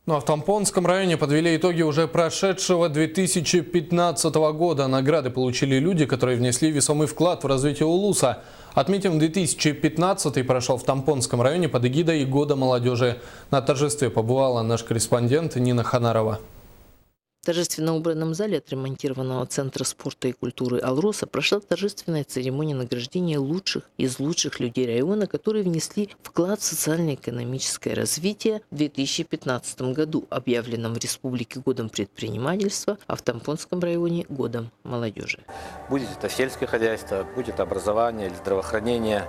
Ну а в Тампонском районе подвели итоги уже прошедшего 2015 года. Награды получили люди, которые внесли весомый вклад в развитие Улуса. Отметим, 2015 прошел в Тампонском районе под эгидой Года молодежи. На торжестве побывала наш корреспондент Нина Ханарова. В торжественно убранном зале отремонтированного Центра спорта и культуры «Алроса» прошла торжественная церемония награждения лучших из лучших людей района, которые внесли вклад в социально-экономическое развитие в 2015 году, объявленном в республике годом предпринимательства, а в Тампонском районе годом молодежи. Будет это сельское хозяйство, будет образование или здравоохранение.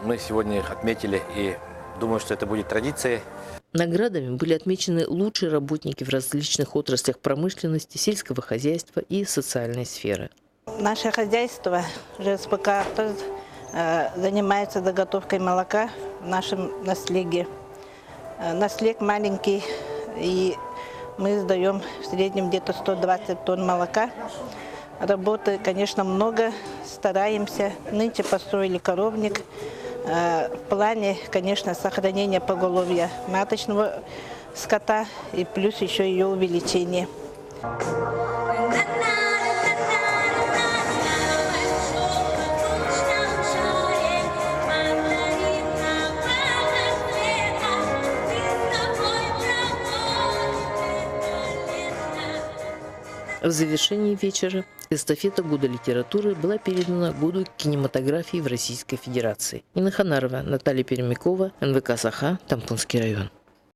Мы сегодня их отметили и думаю, что это будет традицией. Наградами были отмечены лучшие работники в различных отраслях промышленности, сельского хозяйства и социальной сферы. Наше хозяйство ЖСПК занимается заготовкой молока в нашем наслеге. Наслег маленький, и мы сдаем в среднем где-то 120 тонн молока. Работы, конечно, много, стараемся. Нынче построили коровник. В плане, конечно, сохранения поголовья маточного скота и плюс еще ее увеличение. В завершении вечера эстафета Года литературы была передана Году кинематографии в Российской Федерации. Нина Ханарова, Наталья Пермякова, НВК «Саха», Тампонский район.